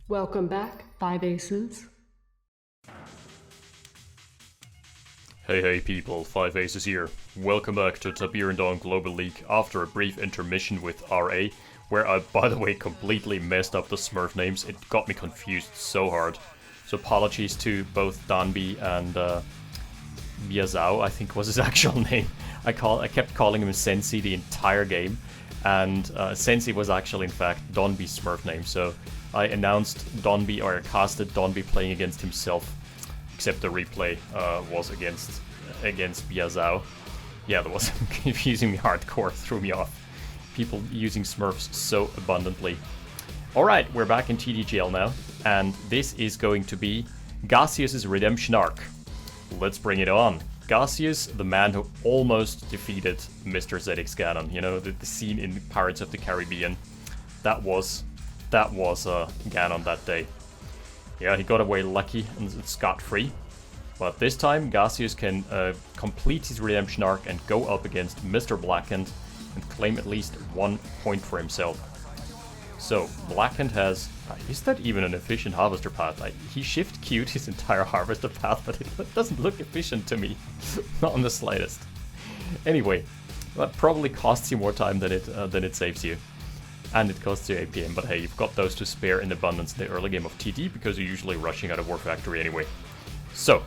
Welcome back, 5 Aces. Hey people, 5 Aces here. Welcome back to Tiberian Global League after a brief intermission with RA, where I, by the way, completely messed up the Smurf names. It got me confused so hard. So apologies to both Danby and Biazao, I think was his actual name. I kept calling him Sensi the entire game, and Sensi was actually in fact Donby's Smurf name. So I announced Donby, or casted Donby playing against himself, except the replay was against Biazao. Yeah, that was confusing me hardcore, threw me off. People using Smurfs so abundantly. Alright, we're back in TDGL now, and this is going to be Gacius' redemption arc. Let's bring it on. Gacius, the man who almost defeated Mr. ZX Ganon, you know, the scene in Pirates of the Caribbean. That was Ganon that day. Yeah, he got away lucky and scot-free. But this time, Gacius can complete his redemption arc and go up against Mr. Blackened and claim at least 1 point for himself. So, Blackened has... is that even an efficient harvester path? He shift queued his entire harvester path, but it doesn't look efficient to me. Not in the slightest. Anyway, that probably costs you more time than it saves you. And it costs you APM, but hey, you've got those to spare in abundance in the early game of TD, because you're usually rushing out of War Factory anyway. So,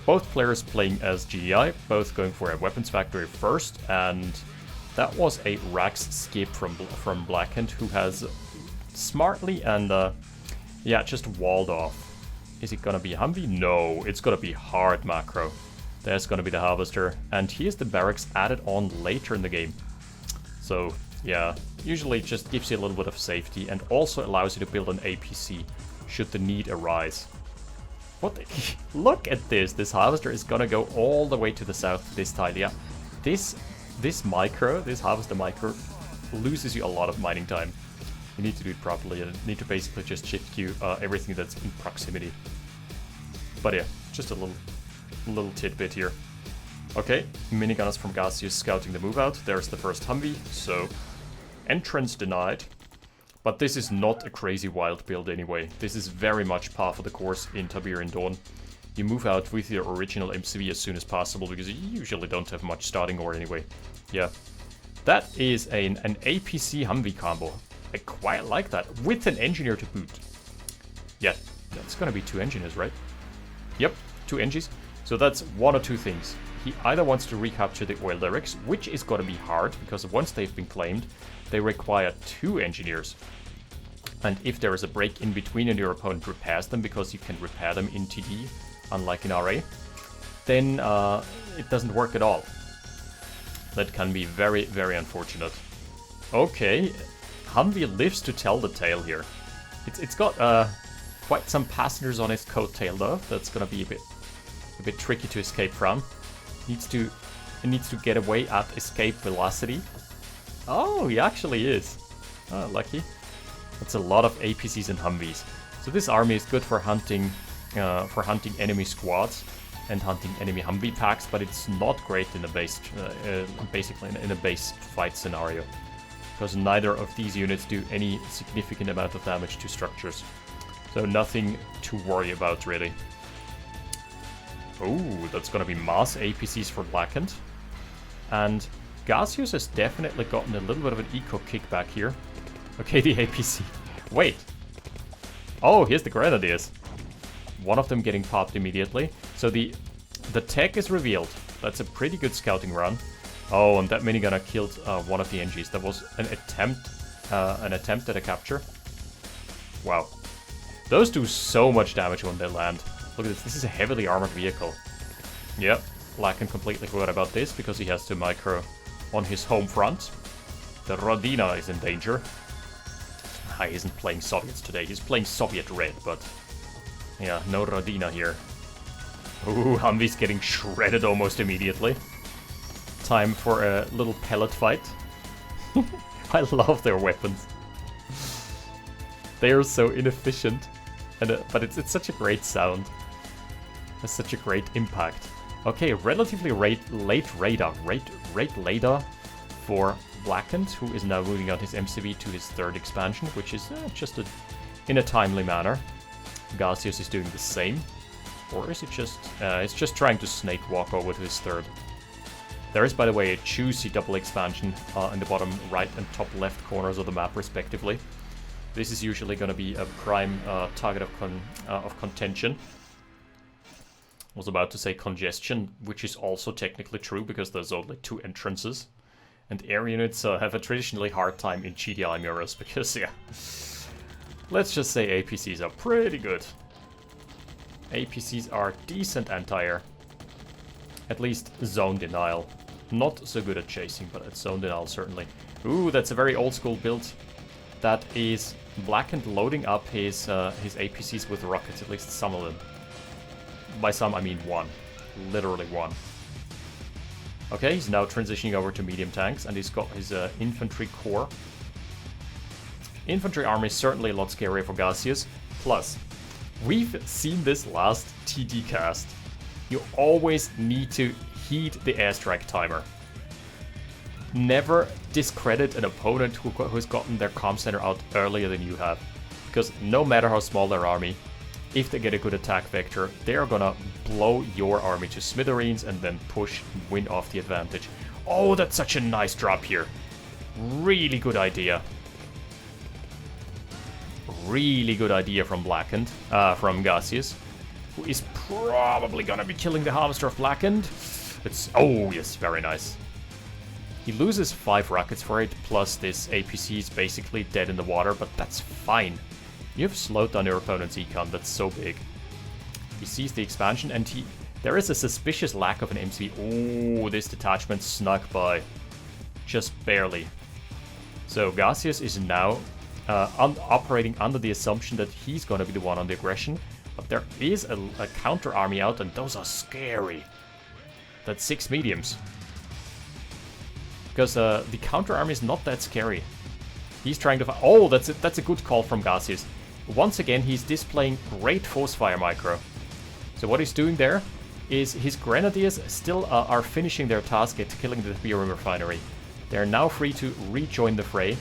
both players playing as GEI, both going for a Weapons Factory first, and that was a Rax skip from Blackened, who has smartly and, yeah, just walled off. Is it gonna be Humvee? No, it's gonna be hard macro. There's gonna be the Harvester, and here's the Barracks added on later in the game. So, yeah, usually it just gives you a little bit of safety and also allows you to build an APC should the need arise. What the look at this! This Harvester is gonna go all the way to the south this tile. Yeah, this Harvester micro loses you a lot of mining time. You need to do it properly, and you need to basically just shift queue everything that's in proximity. But yeah, just a little tidbit here. Okay, minigunners from Gacius scouting the move out. There's the first Humvee, so entrance denied. But this is not a crazy wild build anyway. This is very much par for the course in Tiberian Dawn. You move out with your original MCV as soon as possible, because you usually don't have much starting ore anyway. Yeah, that is an APC Humvee combo. I quite like that, with an engineer to boot. Yeah, that's gonna be 2 engineers, right? Yep, 2 engies. So that's one or two things. He either wants to recapture the oil lyrics, which is gonna be hard, because once they've been claimed, they require 2 engineers. And if there is a break in between and your opponent repairs them, because you can repair them in TD, unlike in RA, then it doesn't work at all. That can be very, very unfortunate. Okay, Humvee lives to tell the tale here. It's got quite some passengers on its coattail though. That's gonna be a bit tricky to escape from. It needs to get away at escape velocity. Oh, he actually is. Oh, lucky. That's a lot of APCs and Humvees. So this army is good for hunting enemy squads and hunting enemy Humvee packs, but it's not great in a base, basically in a base fight scenario, because neither of these units do any significant amount of damage to structures. So nothing to worry about really. Oh, that's gonna be mass APCs for Blackened. And Gacius has definitely gotten a little bit of an eco kickback here. Okay, the APC. Wait. Oh, here's the Grenadiers. One of them getting popped immediately. So the tech is revealed. That's a pretty good scouting run. Oh, and that minigunner killed one of the NGs. That was an attempt at a capture. Wow. Those do so much damage when they land. Look at this. This is a heavily armored vehicle. Yep. Blackened completely forgot about this because he has to micro on his home front. The Rodina is in danger. He isn't playing Soviets today. He's playing Soviet Red, but yeah, no Rodina here. Ooh, Humvee's getting shredded almost immediately. Time for a little pellet fight. I love their weapons. They are so inefficient, but it's such a great sound. It's such a great impact. Okay, relatively late radar for Blackened, who is now moving out his MCV to his 3rd expansion, which is just in a timely manner. Gacius is doing the same. Or is it just... it's just trying to snake walk over to his third. There is, by the way, a juicy double expansion in the bottom right and top left corners of the map, respectively. This is usually going to be a prime target of contention. I was about to say congestion, which is also technically true because there's only 2 entrances. And air units have a traditionally hard time in GDI mirrors because, yeah, let's just say APCs are pretty good. APCs are decent anti-air. At least zone denial. Not so good at chasing, but at zone denial certainly. Ooh, that's a very old school build. That is Blackened loading up his APCs with rockets, at least some of them. By some, I mean 1. Literally 1. Okay, he's now transitioning over to medium tanks, and he's got his infantry core. Infantry army is certainly a lot scarier for Gacius. Plus, we've seen this last TD cast. You always need to heed the airstrike timer. Never discredit an opponent who's gotten their comm center out earlier than you have. Because no matter how small their army, if they get a good attack vector, they're gonna blow your army to smithereens and then push and win off the advantage. Oh, that's such a nice drop here. Really good idea. Really good idea from Blackened, from Gacius, who is probably gonna be killing the Harvester of Blackened. It's, oh yes, very nice. He loses 5 rockets for it, plus this APC is basically dead in the water, but that's fine. You've slowed down your opponent's econ, that's so big. He sees the expansion, and there is a suspicious lack of an MC. Oh, this detachment snuck by. Just barely. So Gacius is now operating under the assumption that he's going to be the one on the aggression, but there is a counter army out, and those are scary. That's 6 mediums. Because the counter army is not that scary. He's trying to... Oh, that's a good call from Gacius. Once again, he's displaying great force fire micro. So what he's doing there is his grenadiers still are finishing their task at killing the Tiberian refinery. They're now free to rejoin the fray.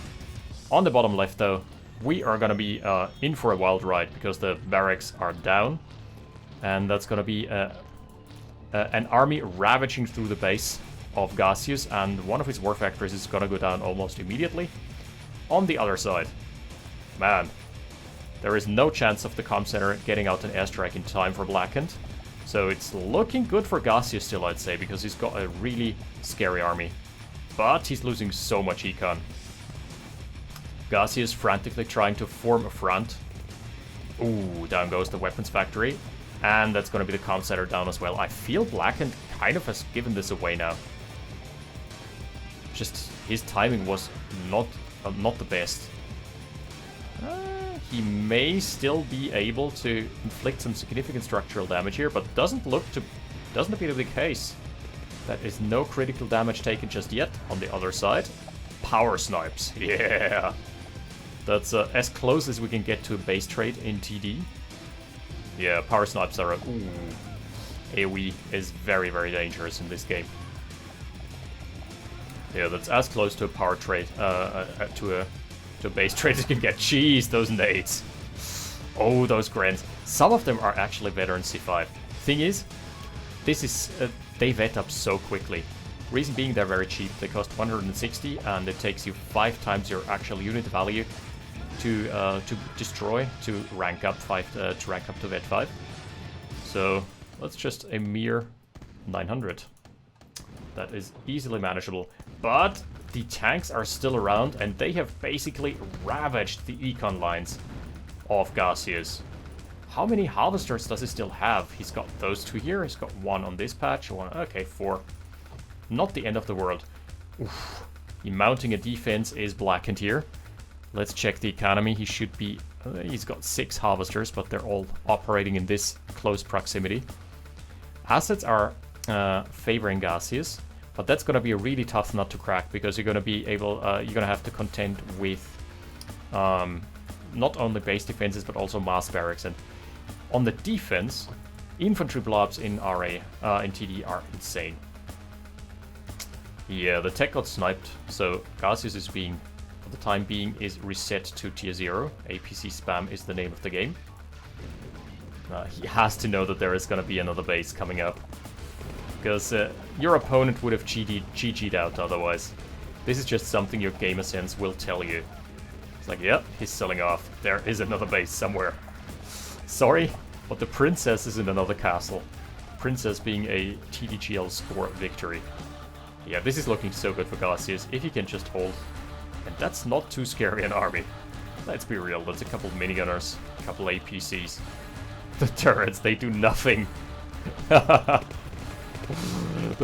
On the bottom left, though, we are going to be in for a wild ride because the barracks are down. And that's going to be an army ravaging through the base of Gacius, and one of his war factories is going to go down almost immediately. On the other side, man, there is no chance of the comm center getting out an airstrike in time for Blackened. So it's looking good for Gacius still, I'd say, because he's got a really scary army. But he's losing so much econ. Gacius frantically trying to form a front. Ooh, down goes the weapons factory. And that's going to be the comm center down as well. I feel Blackened kind of has given this away now. Just his timing was not the best. He may still be able to inflict some significant structural damage here, but doesn't appear to be the case. That is no critical damage taken just yet. On the other side, power snipes. Yeah, that's as close as we can get to a base trade in TD. Yeah, power snipes are AoE is very, very dangerous in this game. Yeah, that's as close to a power trade, to a base trade as you can get. Jeez, those nades. Oh, those grants. Some of them are actually veteran C5. Thing is, this is they vet up so quickly. Reason being, they're very cheap. They cost 160, and it takes you 5 times your actual unit value to destroy to rank up to vet 5. So that's just a mere 900. That is easily manageable. But the tanks are still around, and they have basically ravaged the econ lines of Gacius. How many harvesters does he still have? He's got those 2 here. He's got 1 on this patch. 1, okay, 4. Not the end of the world. Oof. He mounting a defense is Blackened here. Let's check the economy. He should be... he's got 6 harvesters, but they're all operating in this close proximity. Assets are favoring Gacius, but that's going to be a really tough nut to crack, because you're going to be able... you're going to have to contend with not only base defenses, but also mass barracks. And on the defense, infantry blobs in RA, in TD are insane. Yeah, the tech got sniped, so Gacius is being for the time being is reset to tier 0. APC spam is the name of the game. He has to know that there is going to be another base coming up. Because your opponent would have GG'd out otherwise. This is just something your gamer sense will tell you. It's like, yep, he's selling off. There is another base somewhere. Sorry, but the princess is in another castle. Princess being a TDGL score victory. Yeah, this is looking so good for Gacius, if he can just hold. And that's not too scary an army. Let's be real, that's a couple minigunners, a couple APCs. The turrets, they do nothing. The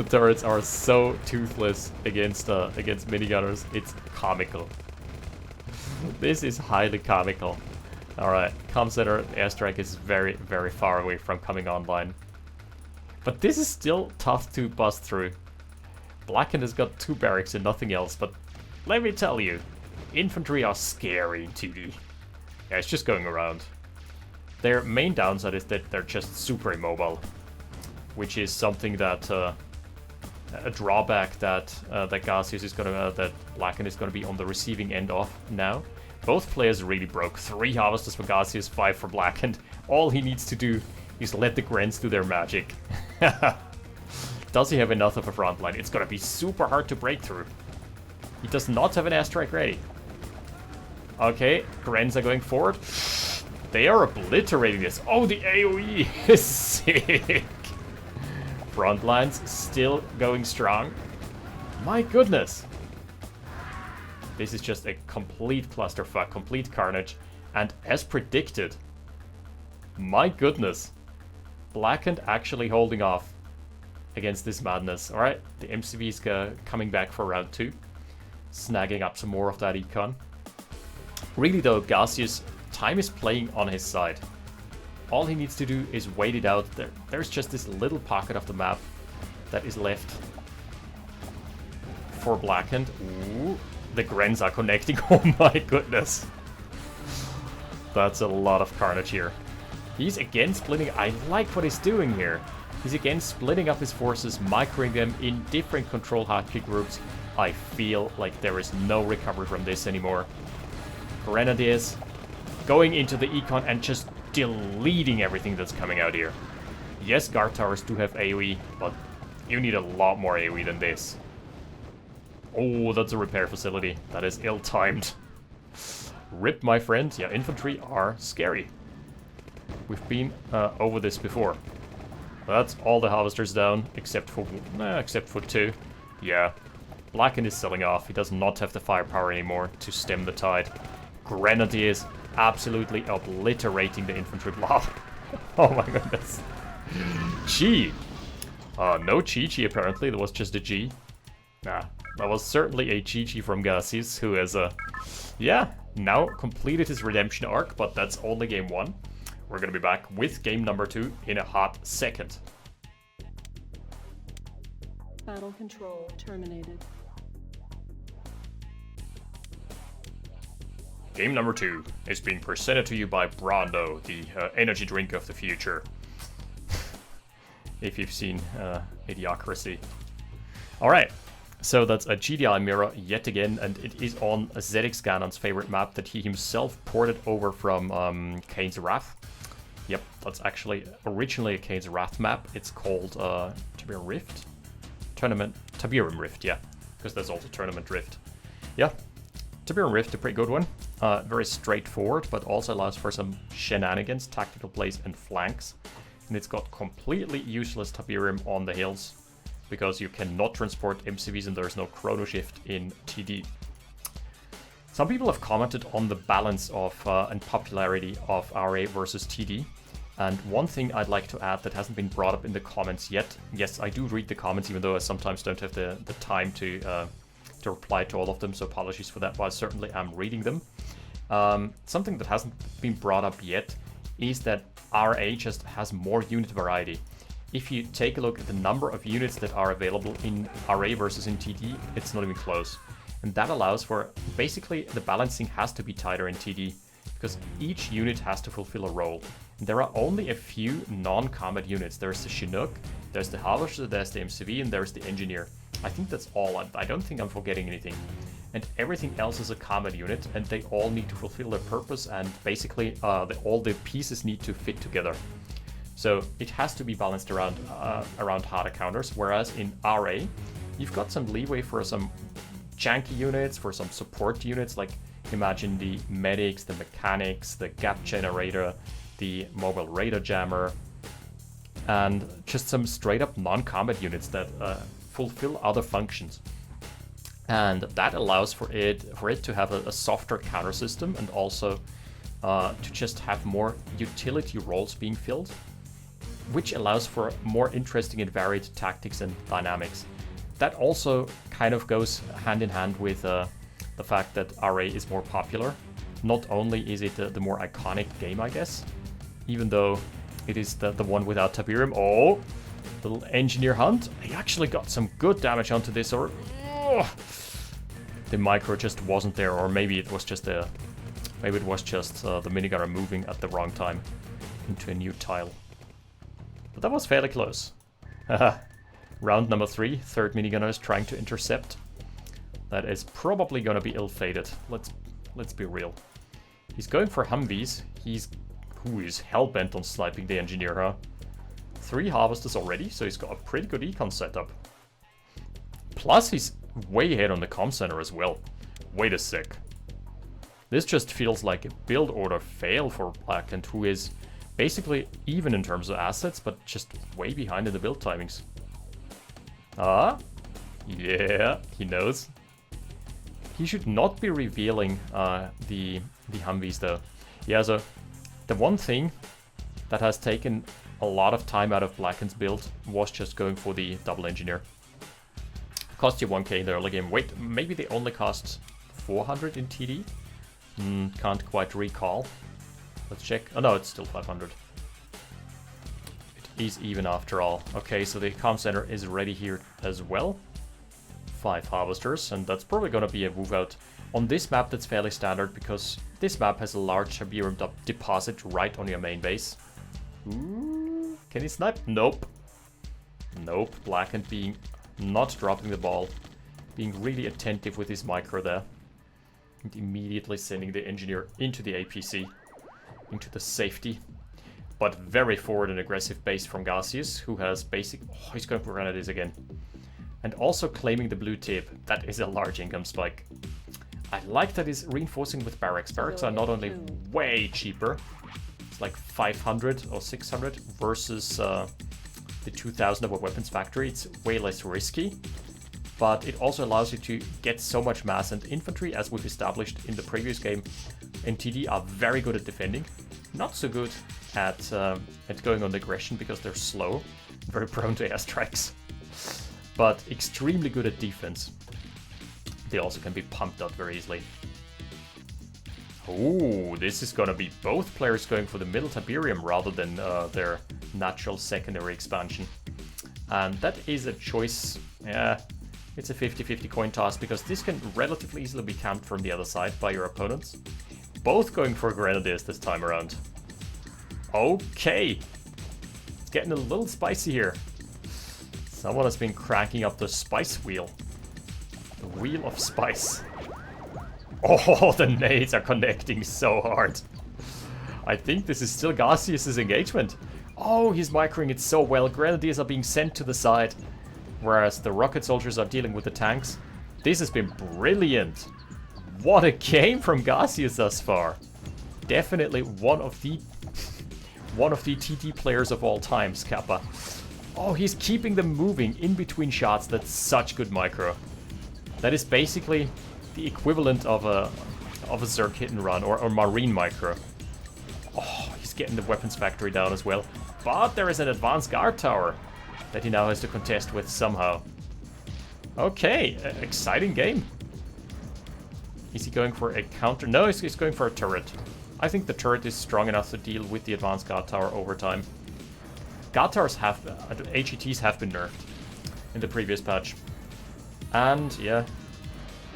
turrets are so toothless against minigunners, it's comical. This is highly comical. Alright, comm center airstrike is very, very far away from coming online. But this is still tough to bust through. Blackened has got 2 barracks and nothing else, but let me tell you, infantry are scary in TD. Yeah, it's just going around. Their main downside is that they're just super immobile, which is something that a drawback that Gacius is gonna, that Blackened is gonna be on the receiving end of now. Both players really broke. 3 harvesters for Gacius, 5 for Blackened. All he needs to do is let the Grens do their magic. Does he have enough of a front line? It's gonna be super hard to break through. He does not have an airstrike ready. Okay, Grens are going forward. They are obliterating this. Oh, the AoE is sick. Front lines still going strong. My goodness. This is just a complete clusterfuck, complete carnage. And as predicted, my goodness, Blackened actually holding off against this madness. Alright, the MCV is coming back for round 2. Snagging up some more of that econ. Really though, Gacius, time is playing on his side. All he needs to do is wait it out. There's just this little pocket of the map that is left for Blackened. Ooh, the Grens are connecting. Oh my goodness. That's a lot of carnage here. He's again splitting. I like what he's doing here. He's again splitting up his forces, microing them in different control hierarchy groups. I feel like there is no recovery from this anymore. Grenadiers going into the econ and just deleting everything that's coming out here. Yes, guard towers do have AoE, but you need a lot more AoE than this. Oh, that's a repair facility. That is ill-timed. Rip, my friend. Yeah, infantry are scary. We've been over this before. That's all the harvesters down, except for 2. Yeah, Blackened is selling off. He does not have the firepower anymore to stem the tide. Grenadiers absolutely obliterating the infantry blob. Oh my goodness. G. No GG apparently, there was just a G. Nah, that was certainly a GG from Gacius, who has yeah, now completed his redemption arc, but that's only game 1. We're gonna be back with game number 2 in a hot second. Battle control terminated. Game number 2 is being presented to you by Brando, the energy drink of the future. If you've seen Idiocracy. Alright, so that's a GDI mirror yet again, and it is on ZX Ganon's favorite map that he himself ported over from Kane's Wrath. Yep, that's actually originally a Kane's Wrath map. It's called Tiberian Rift? Tiberian Rift, yeah, because there's also Tournament Rift. Yeah, Tiberian Rift, a pretty good one. Very straightforward, but also allows for some shenanigans, tactical plays, and flanks. And it's got completely useless Tiberium on the hills, because you cannot transport MCVs and there's no chrono shift in TD. Some people have commented on the balance of and popularity of RA versus TD. And one thing I'd like to add that hasn't been brought up in the comments yet. Yes, I do read the comments, even though I sometimes don't have the time to reply to all of them, so apologies for that, but I certainly am reading them. Something that hasn't been brought up yet is that RA just has more unit variety. If you take a look at the number of units that are available in RA versus in TD, it's not even close. And that allows for, basically, the balancing has to be tighter in TD, because each unit has to fulfill a role. And there are only a few non-combat units. There's the Chinook, there's the Harvester, there's the MCV, and there's the Engineer. I think that's all. I don't think I'm forgetting anything. and everything else is a combat unit, and they all need to fulfill their purpose, and basically all the pieces need to fit together. So it has to be balanced around harder counters, whereas in RA, you've got some leeway for some janky units, for some support units, like imagine the medics, the mechanics, the gap generator, the mobile radar jammer, and just some straight up non-combat units that fulfill other functions. And that allows for it to have a softer counter system, and also to just have more utility roles being filled, which allows for more interesting and varied tactics and dynamics. That also kind of goes hand in hand with the fact that RA is more popular. Not only is it the more iconic game, I guess, even though it is the one without Tiberian. Oh, little engineer hunt. He actually got some good damage onto this, or the micro just wasn't there, or maybe it was just the minigunner moving at the wrong time into a new tile. But that was fairly close. Round number 3, third minigunner is trying to intercept. That is probably gonna be ill-fated. Let's be real. He's going for Humvees. Who is hell-bent on sniping the engineer, huh? 3 harvesters already, so he's got a pretty good econ setup. Plus, he's way ahead on the comm center as well. Wait a sec. This just feels like a build order fail for Blackened, who is basically even in terms of assets, but just way behind in the build timings. Ah, yeah, he knows. He should not be revealing the Humvees though. Yeah, so the one thing that has taken a lot of time out of Blackened's build was just going for the double engineer. Cost you 1k in the early game. Wait, maybe they only cost 400 in TD? Can't quite recall. Let's check. Oh no, it's still 500. It is even after all. Okay, so the comm center is ready here as well. 5 harvesters, and that's probably gonna be a move out. On this map, that's fairly standard, because this map has a large Tiberian deposit right on your main base. Ooh, can he snipe? Nope. Nope, Blackened being not dropping the ball, being really attentive with his micro there, and immediately sending the engineer into the APC, into the safety. But very forward and aggressive base from Gacius, who has basic... Oh, he's going for grenadiers again. And also claiming the blue tip. That is a large income spike. I like that he's reinforcing with barracks. Barracks are not only way cheaper, it's like 500 or 600 versus the 2000 of a weapons factory. It's way less risky, but it also allows you to get so much mass, and infantry, as we've established in the previous game, NTD are very good at defending, not so good at going on aggression because they're slow, very prone to airstrikes, but extremely good at defense. They also can be pumped out very easily. Oh, this is gonna be both players going for the middle Tiberium rather than their natural secondary expansion. And that is a choice. Yeah, it's a 50-50 coin toss, because this can relatively easily be camped from the other side by your opponents. Both going for grenadiers this time around. Okay, it's getting a little spicy here. Someone has been cranking up the spice wheel. The wheel of spice. Oh, the nades are connecting so hard. I think this is still Gacius' engagement. Oh, he's microing it so well. Grenadiers are being sent to the side, whereas the rocket soldiers are dealing with the tanks. This has been brilliant. What a game from Gacius thus far. Definitely one of the TT players of all time, Kappa. Oh, he's keeping them moving in between shots. That's such good micro. That is basically the equivalent of a Zerg hit and run, or marine micro. Oh, he's getting the weapons factory down as well. But there is an advanced guard tower that he now has to contest with somehow. Okay, exciting game. Is he going for a counter? No, he's going for a turret. I think the turret is strong enough to deal with the advanced guard tower over time. Guard towers have, HETs have been nerfed in the previous patch. And yeah,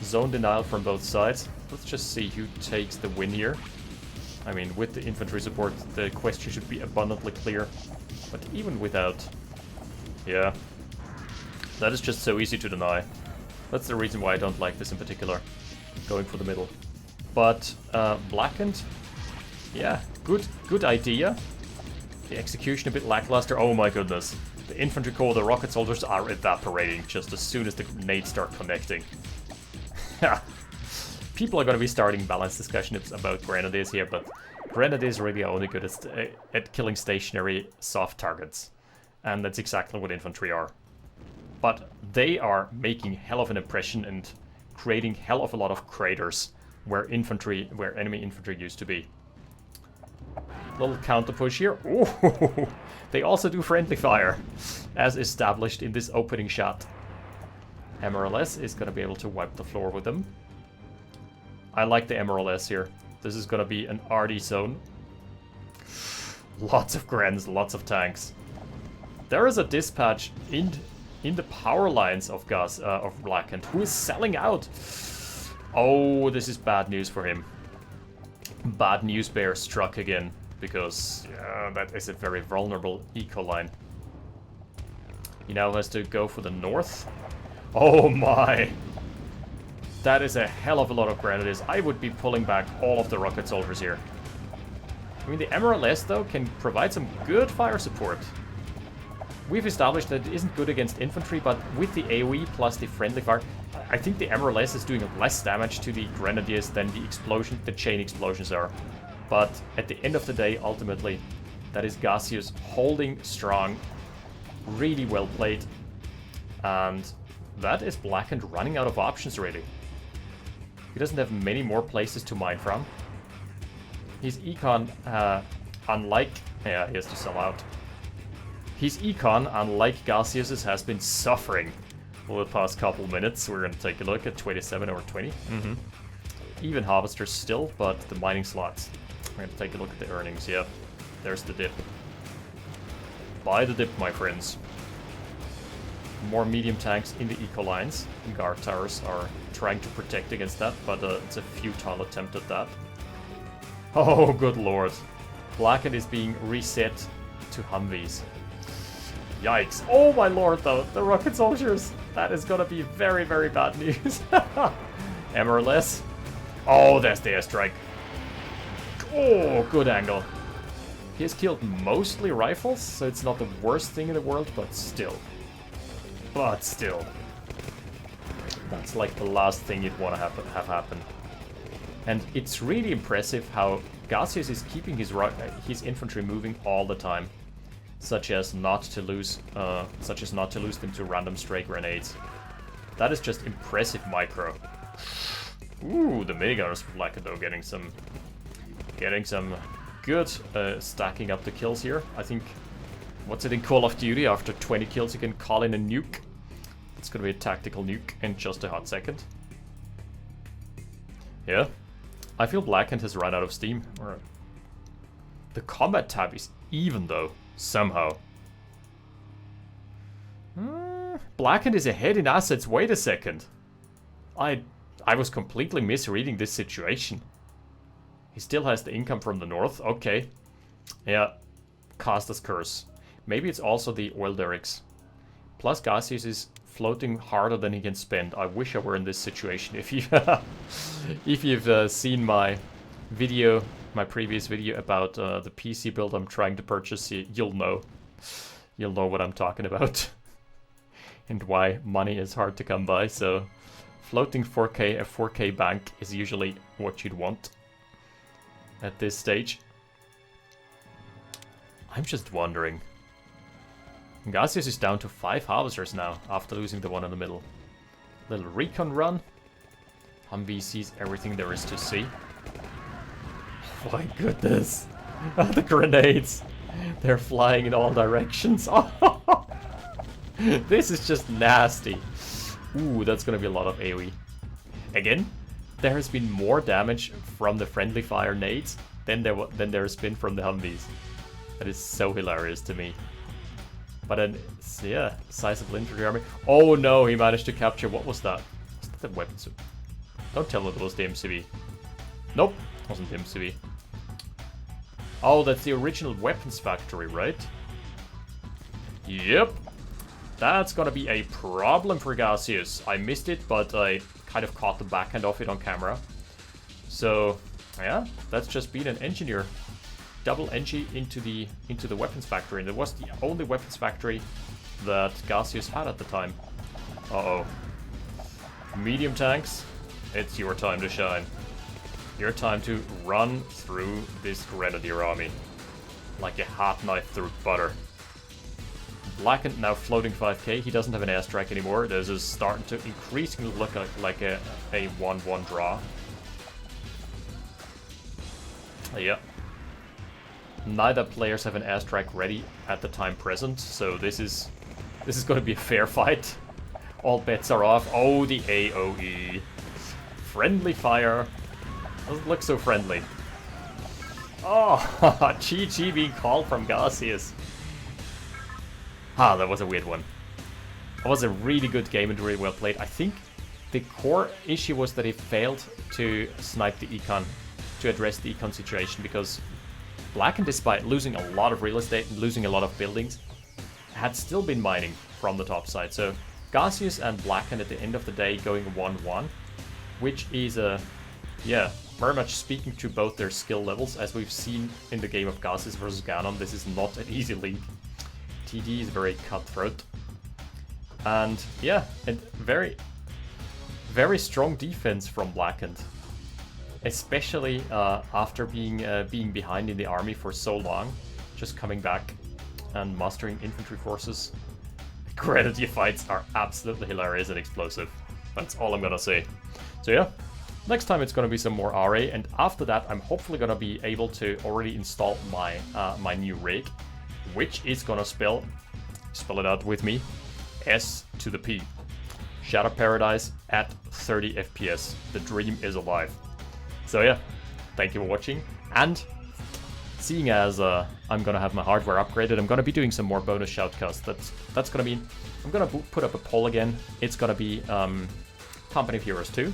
zone denial from both sides. Let's just see who takes the win here. I mean, with the infantry support, the question should be abundantly clear. But even without, yeah, that is just so easy to deny. That's the reason why I don't like this in particular. going for the middle. But Blackened, yeah, good idea. The execution a bit lackluster. Oh my goodness. The infantry corps, the rocket soldiers are evaporating just as soon as the grenades start connecting. People are going to be starting balanced discussions about grenadiers here, but grenadiers really are only good at killing stationary soft targets. And that's exactly what infantry are. But they are making hell of an impression and creating hell of a lot of craters where enemy infantry used to be. Little counter push here. Ooh, they also do friendly fire, as established in this opening shot. MRLS is going to be able to wipe the floor with them. I like the MRLS here. This is going to be an RD zone. Lots of Grens, lots of tanks. There is a dispatch in the power lines of Blackened, who is selling out. Oh, this is bad news for him. Bad news bear struck again, because that is a very vulnerable eco line. He now has to go for the north. Oh my! That is a hell of a lot of grenadiers. I would be pulling back all of the rocket soldiers here. I mean, the MRLS, though, can provide some good fire support. We've established that it isn't good against infantry, but with the AoE plus the friendly fire, I think the MRLS is doing less damage to the grenadiers than the chain explosions are. But at the end of the day, ultimately, that is Gacius holding strong, really well played. And that is Blackened running out of options, really. He doesn't have many more places to mine from. His econ, unlike... Yeah, he has to sell out. His econ, unlike Gacius's, has been suffering for the past couple minutes. We're going to take a look at 27 over 20. Even harvesters still, but the mining slots. We're going to take a look at the earnings. Yeah, there's the dip. Buy the dip, my friends. More medium tanks in the eco lines. Guard towers are trying to protect against that, but it's a futile attempt at that. Oh, good lord. Blackened is being reset to Humvees. Yikes. Oh my lord, though. The rocket soldiers. That is gonna be very, very bad news. MRLS. Oh, there's the airstrike. Oh, good angle. He has killed mostly rifles, so it's not the worst thing in the world, but still. But still. That's like the last thing you'd want to have happen. And it's really impressive how Gacius is keeping his infantry moving all the time. Such as not to lose them to random stray grenades. That is just impressive micro. Ooh, the minigunners for Blackened though getting some good stacking up the kills here. I think, what's it in Call of Duty? After 20 kills you can call in a nuke. It's gonna be a tactical nuke in just a hot second. Yeah, I feel Blackened has run out of steam. The combat tab is even though. Somehow. Blackened is ahead in assets. Wait a second. I was completely misreading this situation. He still has the income from the north. Okay. Yeah. Caster's curse. Maybe it's also the oil derricks. Plus Gacius is floating harder than he can spend. I wish I were in this situation. If you've seen my video, my previous video about the PC build I'm trying to purchase, you'll know what I'm talking about and why money is hard to come by. So floating 4K, a 4K bank is usually what you'd want at this stage. I'm just wondering. Gacius is down to 5 harvesters now after losing the one in the middle. Little recon run. Humvee sees everything there is to see. Oh my goodness. The grenades. They're flying in all directions. Oh, this is just nasty. Ooh, that's gonna be a lot of AoE. Again, there has been more damage from the friendly fire nades than there's been from the Humvees. That is so hilarious to me. But then, yeah, sizable infantry army. Oh no, he managed to capture, what was that? Was that the weapon suit? Don't tell me it was the MCV. Nope, it wasn't the MCV. Oh, that's the original weapons factory, right? Yep. That's gonna be a problem for Gacius. I missed it, but I kind of caught the backhand of it on camera. So yeah, that's just been an engineer. Double engie into the weapons factory, and it was the only weapons factory that Gacius had at the time. Uh-oh. Medium tanks, it's your time to shine. Your time to run through this Grenadier army like a hot knife through butter. Blackened now floating 5k, he doesn't have an airstrike anymore. This is starting to increasingly look like a 1-1 draw. Yeah. Neither players have an airstrike ready at the time present, so this is going to be a fair fight. All bets are off. Oh, the AOE. Friendly fire. Doesn't look so friendly. Oh, GG being called from Gacius. Ah, that was a weird one. That was a really good game and really well played. I think the core issue was that he failed to snipe the econ, to address the econ situation, because Blackened, despite losing a lot of real estate and losing a lot of buildings, had still been mining from the top side. So Gacius and Blackened at the end of the day going 1-1, which is yeah, very much speaking to both their skill levels. As we've seen in the game of Gacius versus Ganon, this is not an easy league. TD is very cutthroat. And yeah, and very, very strong defense from Blackened. Especially after being behind in the army for so long, just coming back and mastering infantry forces. Grenadier fights are absolutely hilarious and explosive. That's all I'm gonna say. So yeah, next time it's gonna be some more RA, and after that I'm hopefully gonna be able to already install my my new rig, which is gonna spell it out with me, S to the P. Shadow Paradise at 30 FPS. The dream is alive. So yeah, thank you for watching, and seeing as I'm gonna have my hardware upgraded, I'm gonna be doing some more bonus shoutcasts. That's gonna be, I'm gonna put up a poll again. It's gonna be Company of Heroes 2.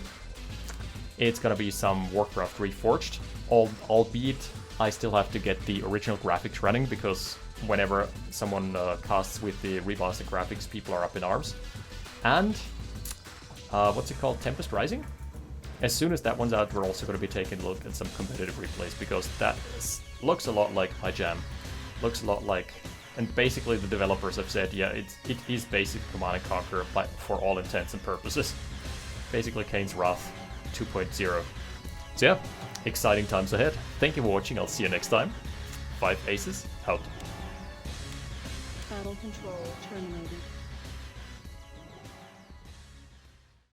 It's gonna be some Warcraft Reforged, albeit I still have to get the original graphics running, because whenever someone casts with the remastered graphics, people are up in arms. And what's it called, Tempest Rising? As soon as that one's out, we're also going to be taking a look at some competitive replays, because that looks a lot like my jam. Looks a lot like, and basically the developers have said, yeah, it is basic Command & Conquer for all intents and purposes. Basically Kane's Wrath 2.0. So yeah, exciting times ahead. Thank you for watching, I'll see you next time. 5 Aces, out. Battle control terminated.